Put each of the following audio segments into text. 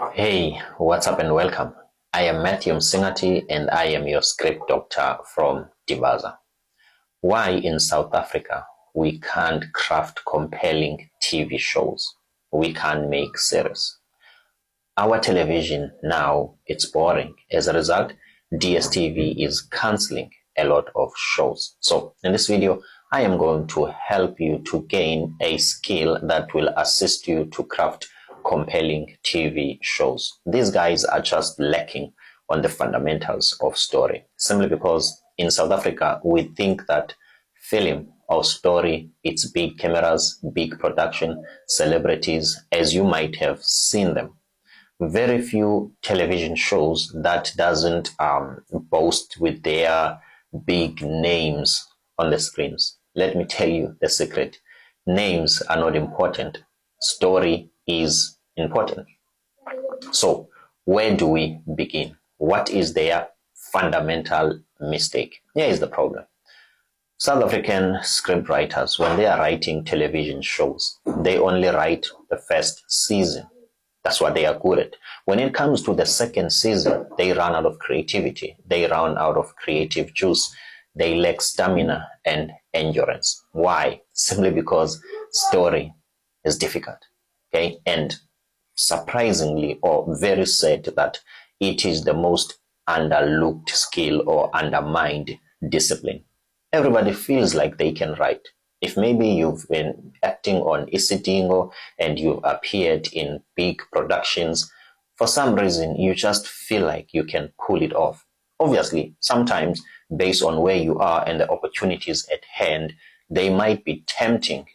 Hey, what's up and welcome. I am Matthew Msingati and I am your script doctor from Dibaza. Why in South Africa we can't craft compelling TV shows? We can't make series. Our television now, it's boring. As a result, DSTV is cancelling a lot of shows. So in this video, I am going to help you to gain a skill that will assist you to craft compelling TV shows. These guys are just lacking on the fundamentals of story, simply because in South Africa, we think that film or story, it's big cameras, big production, celebrities, as you might have seen them. Very few television shows that doesn't boast with their big names on the screens. Let me tell you the secret. Names are not important. Story is important. So where do we begin? What is their fundamental mistake? Here is the problem. South African scriptwriters, when they are writing television shows, they only write the first season. That's what they are good at. When it comes to the second season, they run out of creativity. They run out of creative juice. They lack stamina and endurance. Why? Simply because story is difficult. Okay? And surprisingly, or very sad, that it is the most underlooked skill or undermined discipline. Everybody feels like they can write. If maybe you've been acting on isitha and you've appeared in big productions, for some reason you just feel like you can pull it off. Obviously, sometimes based on where you are and the opportunities at hand, they might be tempting.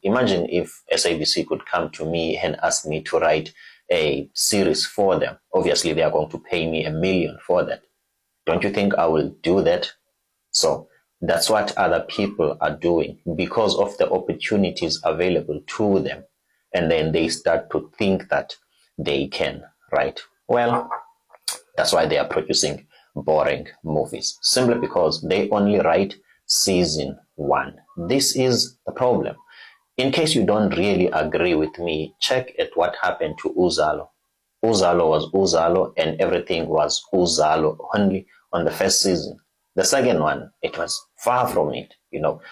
Imagine if SABC could come to me and ask me to write a series for them. Obviously, they are going to pay me $1 million for that. Don't you think I will do that? So that's what other people are doing because of the opportunities available to them. And then they start to think that they can write. Well, that's why they are producing boring movies, simply because they only write season 1. This is the problem. In case you don't really agree with me, check at what happened to Uzalo. Uzalo was Uzalo and everything was Uzalo only on the first season. The second one, it was far from it,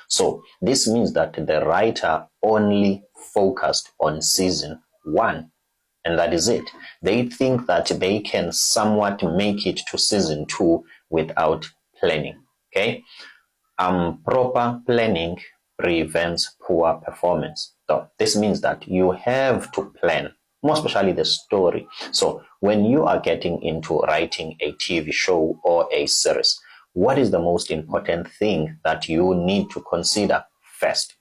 So this means that the writer only focused on season 1, and that is it. They think that they can somewhat make it to season 2 without planning, okay? Proper planning prevents poor performance. So this means that you have to plan, more especially the story. So when you are getting into writing a TV show or a series, what is the most important thing that you need to consider first?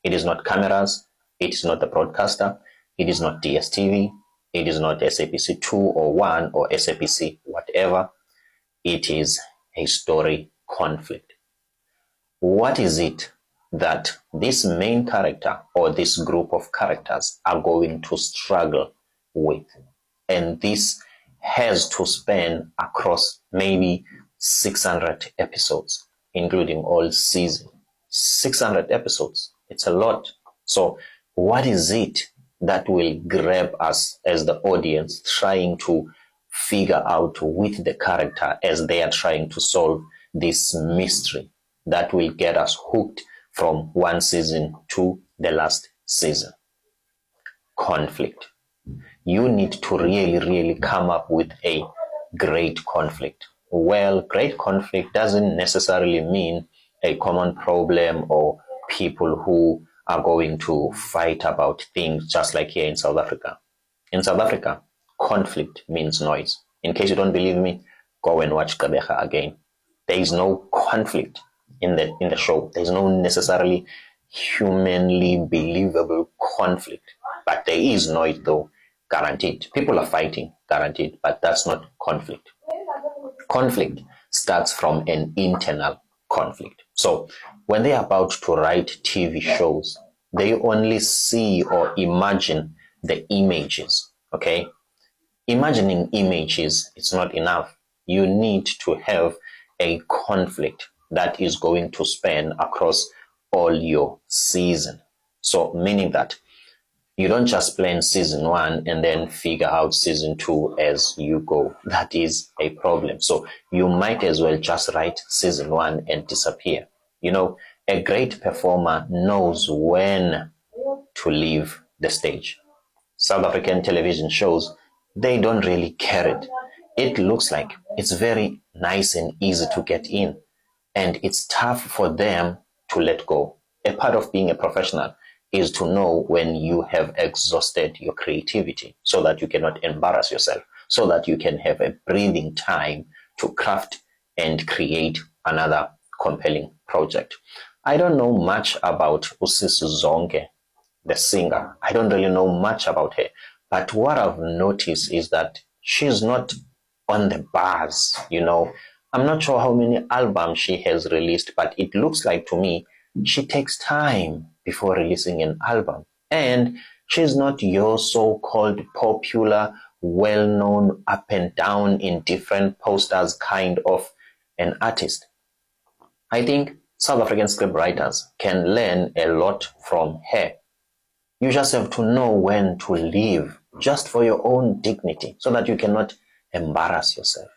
It is not cameras, it is not the broadcaster, it is not DSTV, it is not SABC 2 or 1 or SABC whatever. It is a story conflict. What is it that this main character or this group of characters are going to struggle with? And this has to span across maybe 600 episodes, including all season. 600 episodes. It's a lot. So what is it that will grab us as the audience trying to figure out with the character as they are trying to solve this mystery that will get us hooked from one season to the last season? Conflict. You need to really come up with a great conflict. Well, great conflict doesn't necessarily mean a common problem or people who are going to fight about things just like here in South Africa. In South Africa, conflict means noise. In case you don't believe me, go and watch Kabeja again. There is no conflict in the show. There is no necessarily humanly believable conflict. But there is noise though, guaranteed. People are fighting, guaranteed, but that's not conflict. Conflict starts from an internal conflict. So when they are about to write TV shows, they only see or imagine the images, okay? Imagining images, it's not enough. You need to have a conflict that is going to span across all your season. So meaning that You don't just plan season 1 and then figure out season 2 as you go. That is a problem. So you might as well just write season 1 and disappear. You know, a great performer knows when to leave the stage. South African television shows, they don't really care it. It looks like it's very nice and easy to get in, and it's tough for them to let go. A part of being a professional is to know when you have exhausted your creativity so that you cannot embarrass yourself, so that you can have a breathing time to craft and create another compelling project. I don't know much about Zonke, the singer. I don't really know much about her. But what I've noticed is that she's not on the bars, you know. I'm not sure how many albums she has released, but it looks like to me she takes time before releasing an album. And she's not your so-called popular, well-known, up and down in different posters kind of an artist. I think South African scriptwriters can learn a lot from her. You just have to know when to leave, just for your own dignity, so that you cannot embarrass yourself.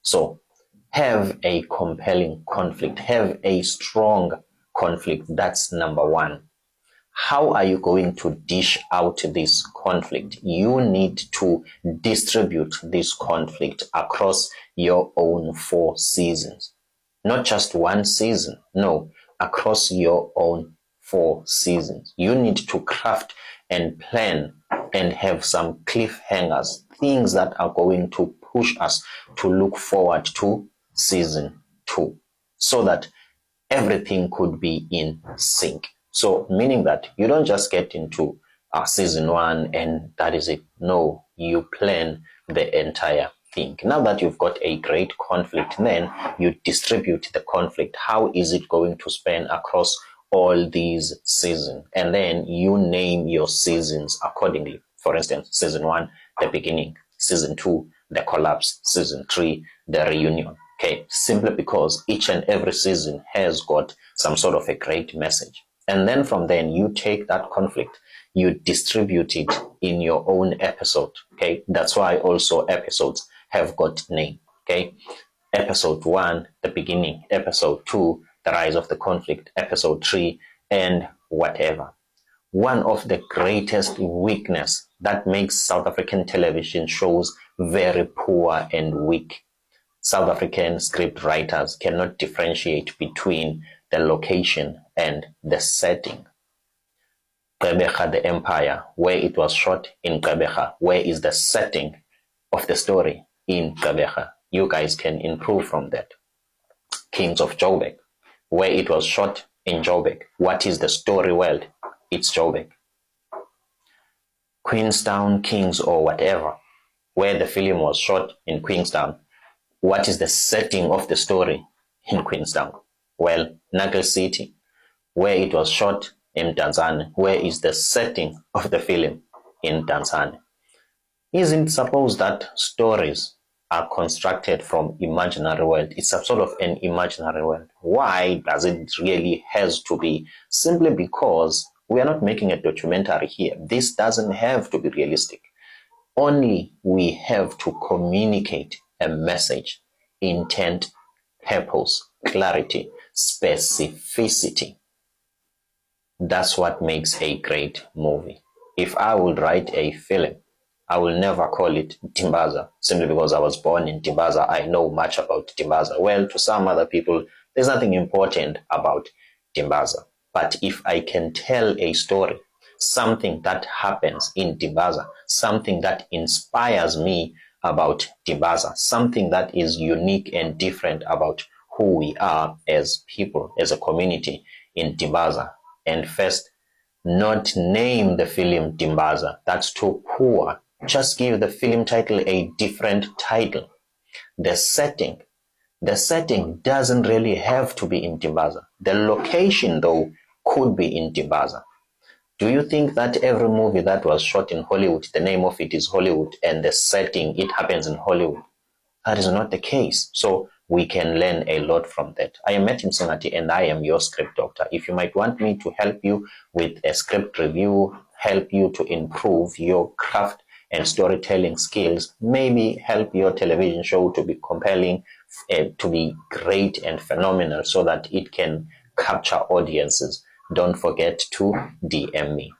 So have a compelling conflict, have a strong conflict. That's number one. How are you going to dish out this conflict? You need to distribute this conflict across your own 4 seasons. Not just one season, no, across your own 4 seasons. You need to craft and plan and have some cliffhangers, things that are going to push us to look forward to season 2, so that everything could be in sync. So meaning that you don't just get into season 1 and that is it. No, you plan the entire thing. Now that you've got a great conflict, then you distribute the conflict. How is it going to span across all these seasons? And then you name your seasons accordingly. For instance, season 1, the beginning; season 2, the collapse; season 3, the reunion. Okay, simply because each and every season has got some sort of a great message. And then from then you take that conflict, you distribute it in your own episode. Okay, that's why also episodes have got name. Okay, episode 1, the beginning; episode 2, the rise of the conflict; episode 3, and whatever. One of the greatest weakness that makes South African television shows very poor and weak. South African script writers cannot differentiate between the location and the setting. Gqeberha, the Empire, where it was shot in Gqeberha, where is the setting of the story in Gqeberha? You guys can improve from that. Kings of Joburg, where it was shot in Joburg, what is the story world? It's Joburg. Queenstown Kings or whatever, where the film was shot in Queenstown, what is the setting of the story in Queenstown? Well, Natal City, where it was shot in Tanzania, where is the setting of the film in Tanzania? Isn't it supposed that stories are constructed from imaginary world? It's a sort of an imaginary world. Why does it really has to be? Simply because we are not making a documentary here. This doesn't have to be realistic. Only we have to communicate a message, intent, purpose, clarity, specificity. That's what makes a great movie. If I would write a film, I will never call it Timbaza, simply because I was born in Timbaza. I know much about Timbaza. Well, to some other people, there's nothing important about Timbaza. But if I can tell a story, something that happens in Timbaza, something that inspires me about Timbaza, something that is unique and different about who we are as people, as a community in Timbaza, and first, not name the film Timbaza. That's too poor. Just give the film title a different title. The setting doesn't really have to be in Timbaza. The location, though, could be in Timbaza. Do you think that every movie that was shot in Hollywood, the name of it is Hollywood, and the setting, it happens in Hollywood? That is not the case. So we can learn a lot from that. I am Matthew Msingati and I am your script doctor. If you might want me to help you with a script review, help you to improve your craft and storytelling skills, maybe help your television show to be compelling, to be great and phenomenal so that it can capture audiences, don't forget to DM me.